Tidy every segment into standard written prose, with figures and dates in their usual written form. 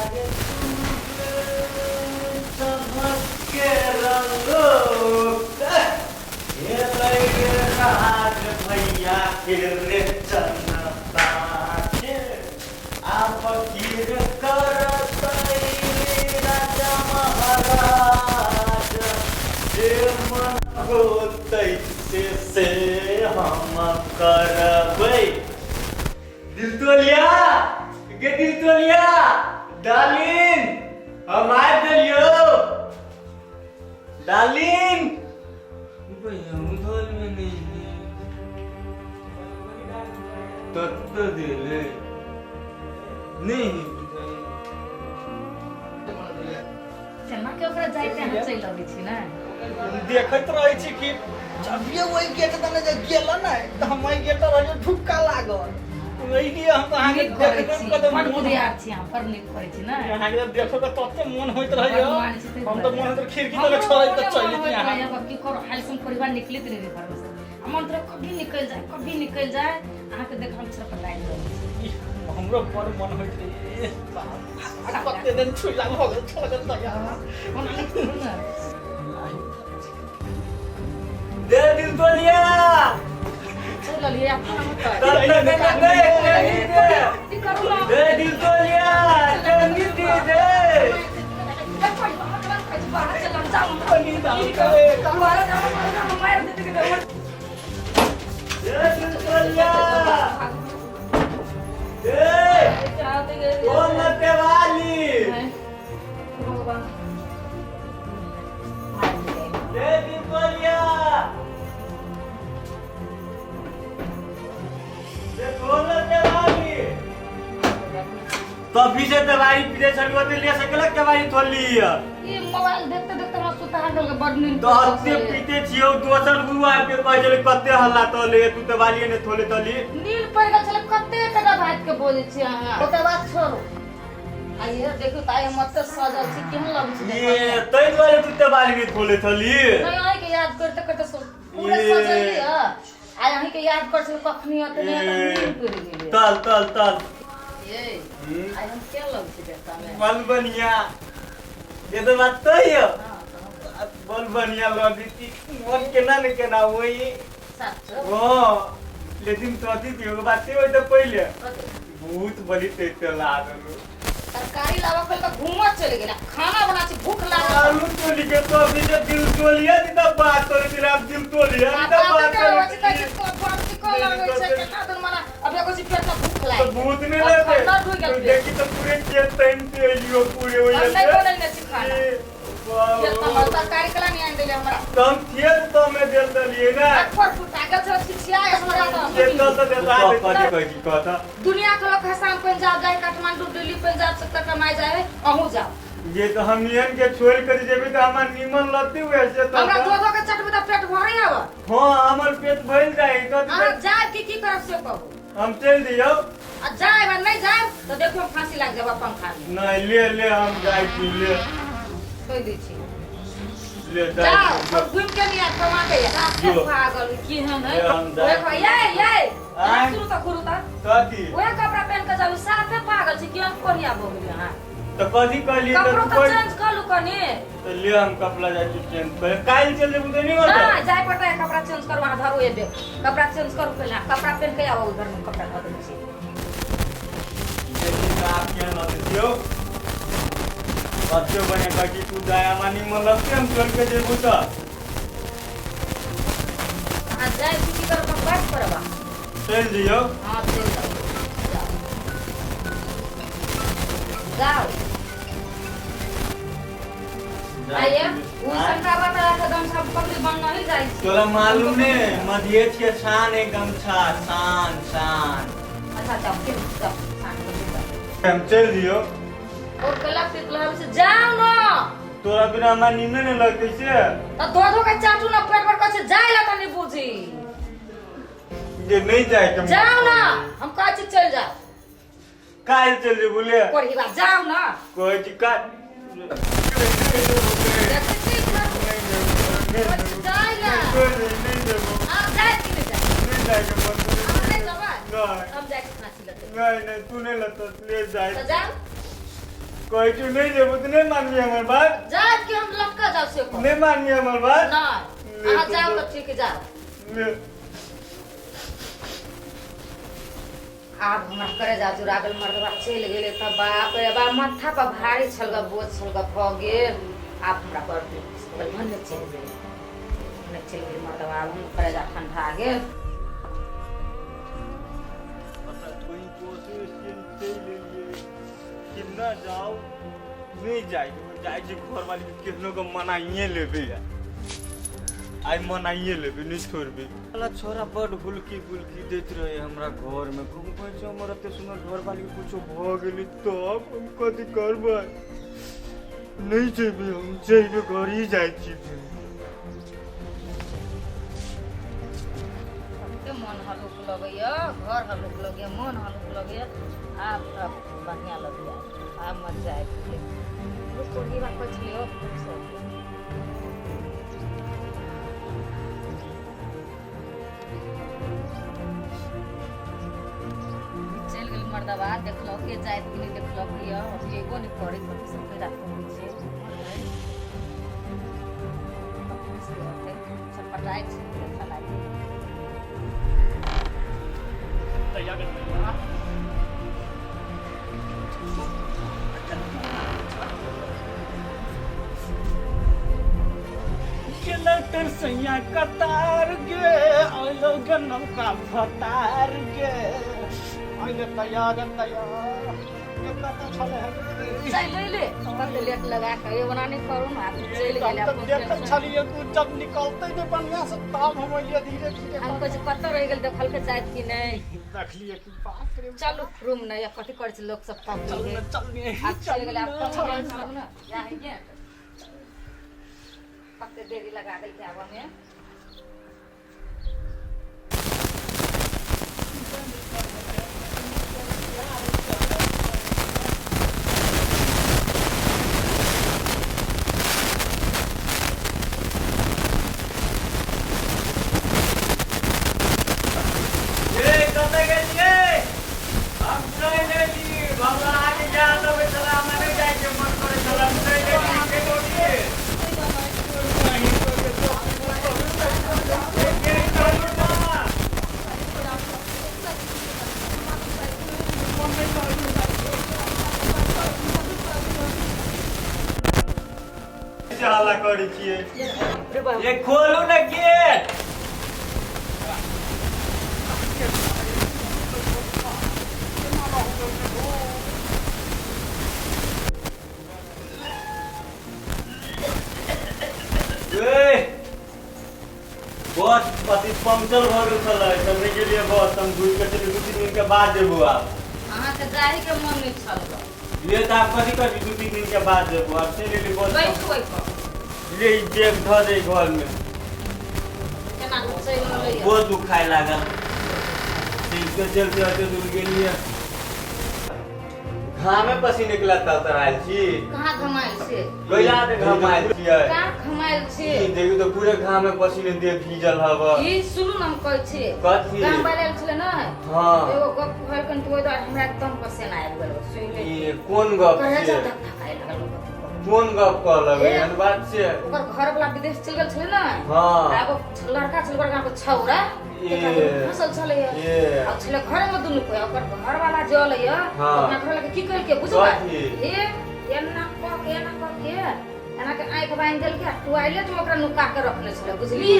आगे चमक के रंगों ये लगे राज भैया के रे चन्नता के आप गिर करतई राजा महाराज जे मन होतई से हम करबै दिल तोलिया के दिल तोलिया डार्लिंग हम आ गइयो डार्लिंग भैया उधर में नहीं तत्त दिले नहीं चलना के ओकरा जाइते हम चल आबै छी ना देखत रहै छी कि जबिए ओइ गेट दने जे गेल नै त हम ओइ गेट रह ठुक्का लागल ओइ कि हम आगे देखत कदम मन बुधियार छी हम पर निक करै छी ना आगे देखो त तते मन होइत रहै हम त मन त खिड़की तक छोड़ै त चली छी यहां अब की करो हालसन परिवार निकलित रहे घर से हम अंतर कभी निकल जाए आहा के देख हम छर पर लाइन दे हमरो पर मन होइत रे कते दिन छुइला भगल छलगत त यार हम निकल ना दे दिल तोलिया चल लिए अपना मत नहीं दे दिल तोलिया जल्दी दे तो अभी से दवाई पीने छलवा ते ले सकला दवाई थोली है ये मोबाइल देखते देखते हम सुता गल के बड नींद तो हत्ते पीते छियो दोसर गुरु आ के कह जले कते हल्ला तो ले तू दवाई ने थोले तली नींद पड़ गल छले कते टका भात के बोले छी अहाँ ओते बात छोड़ो आइए देखो ताई मत सजल छी केहन लग छी ये तई द्वारे तू दवाई ने थोले तली नहीं आई के याद करते करते सो पूरा सजल है आई अहीं के याद कर छ कखनी अतने नींद पड़ गेल तल ये आई हम क्या लग छी देखता में बल बनिया ये तो बात तो ही है बल बनिया लगी थी मन केना ने केना होई सच ओ लेकिन तोती थी वो बात होई तो पहले बहुत बड़ी तेते लागल तरकारी लावा कल का घूमत चले गेला खाना बना छी भूख लागल आलू तो लिखे तो अभी जो दिल तोलिया दी तो बात करे दिल आप दिल तोलिया दी तो बात करे तो भूत नहीं लगे तो देखी तो पूरे खेत तैन पे लियो पूरे हो जाते तरकारी कला नहीं आन देले हमरा कम खेत तो मैं दिल दलिए ना फर फुटा गल छ छिछिया हमरा ये तो देता है की कहता दुनिया के लोग हसाम पंजाब जाए काठमांडू दिल्ली पंजाब से तक कमाई जाए अहू जाओ ये तो हम नियन के छोड़ कर जेबे तो हमार नीमन लती हुए से तो हमरा दो के चटबे त पेट भरे आवा हां हमर पेट भर जाए तो आ जाए की करब से कहू हम चल दियो आ जाए बा नहीं जाए तो देखो फांसी लग जाबा पंखा में नहीं ले हम जाए की ले कोई दी छी ले जाओ जाए अब घूम के नहीं आ कमा के जो। पागल की है ले हम नहीं जाए। देखो ये आय। शुरू ता कथी ओए कपड़ा पहन के जाबी साफे पागल छी केन कोरिया हो गेल हां तो कथी कहली तो कपड़ा तू तो कोई चेंज कर लू कनी तो ले हम कपड़ा जाए चेंज कर काल चल जेबू तो नहीं होता ना जाए पड़ता है कपड़ा चेंज करवा धरो ये देख कपड़ा चेंज करो पहले कपड़ा पहन के आओ घर में कपड़ा धो दे छी लेकिन आप क्या ना दियो बच्चों बने का कि तू जाया मानी मतलब से हम चल के जेबू तो हां जाए की कर बात करबा चल दियो हां चल जाओ जाओ आइए वो संकावा तरह का दम सब पगली बन नहीं जाई तोरा मालूम ने मधियज के शान एकदम शान अच्छा चल फिर चल हम चल दियो और कला पिकला से जाओ ना तोरा बिना हमार नींद नहीं लगते से तो दो का चाटू ना पेट पर कसे जाए ला तनी बुझी ये नहीं जाए तुम जाओ ना हम का चीज चल जाओ काल चल जे बोले कोई बात जाओ ना कोई चिका देखती जाए ना नहीं देबो आप जाए कि नहीं जाए नहीं जाएगा हम नहीं जावा नहीं हम जाए कितना सी लगते नहीं तू नहीं लगता ले जाए तो जाओ कोई तू नहीं जेबू तो नहीं मानबी हमर बात जाए के हम लक्का जाओ से को नहीं मानबी हमर बात ना आहा जाओ तो ठीक है जाओ ले आप हमरा करे जा जुरागल मर्दवा चल गेले त बाप रे बा माथा पर भारी छलगा बोझ छलगा भ गेल आप हमरा कर दे भन्ने चल गेल ने चल गेल मर्दवा हम करे जा ठंडा गेल पता कोई कोशिश के ले लिए कि ना जाओ नहीं जाए जी घर वाली कितनों को मनाइए लेबे आई मनाइए लेबे नहीं छोड़बे वाला छोरा बड़ बुलकी देत रहे हमरा घर में कम कोई से हमर ते सुनो घर वाली के कुछ भ गेली तो हम कथि करबै नहीं जेबे हम जेबे घर ही जाय छी के मन हलुक लगैया घर हलुक लगैया मन हलुक लगैया आप बढ़िया लगैया आप मत जाए उसको ये बात पूछ लियो चल गेल मर्दवा देखलो के जाए कि नहीं देखलो कि एगो नहीं करे सब सब रात से सब पटाई से चलाई तैयार कर लटर सैया कतार गे आइलो गन्नम का फतार गे आइले तैयार ये कता छले है चल ले कत लेट लगा के ये बनाने करू ना आप चल गेले तब देखत छलिए तू जब निकलते जे बढ़िया से तब हम लिए धीरे धीरे हम कुछ पता रह गेल देखल के जात कि नहीं देखलिए कि बाप रे चलो रूम नहीं कथि कर छै लोग सब तब चल आप चल गेले आप कम ना या है ये पक्के देरी लगा दे के आवा में हाला करी छिए ये खोलू ना गेट बस पति पंक्चर भ गेल छलै चलने के लिए बस हम घुस के चली 2-3 दिन के बाद जेबो आप अहाँ के जाहि के मन नहीं छल ये तो आप कथी कर 2-3 दिन के बाद जेबो आप चली ले बस बैठ ले देख ध दे घर में केना चल ले वो दुखाए लागल इसके चलते दूर गेलिए घामे पसी निकला तराइल छी कहाँ घमाइल छे गइला दे घमाइल छियै का घमाइल छे ई देखू तो पूरे घामे पसीने देह भीजल हब ई सुनु हम कहै छी कथी काम बारल छले न हां एगो गप कहल कन तो हमरा एकदम पसीना आबि गेल सुन ले ई कोन गप कहे छै जा धक्का लागल कोन गप कहलक एहन बात छै ओकर घर वाला विदेश चल गेल छले न हां एगो लड़का छल गांव के छौरा फसल चले आ छले घर में दुनु कोई ओकर घर वाला जल है अपना घर लगे की कल के बुझबा ए एना के एना के आंख बांध देल के टॉयलेट में ओकरा नुका के रखले छले बुझली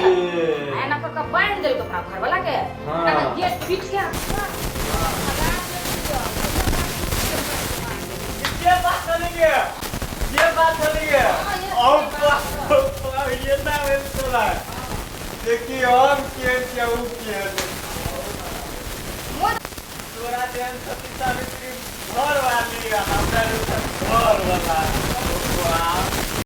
एना के बांध देल के अपना घर वाला के एना गेट पीट के ये बात चली गया और ये ना है तोला देखिए हम के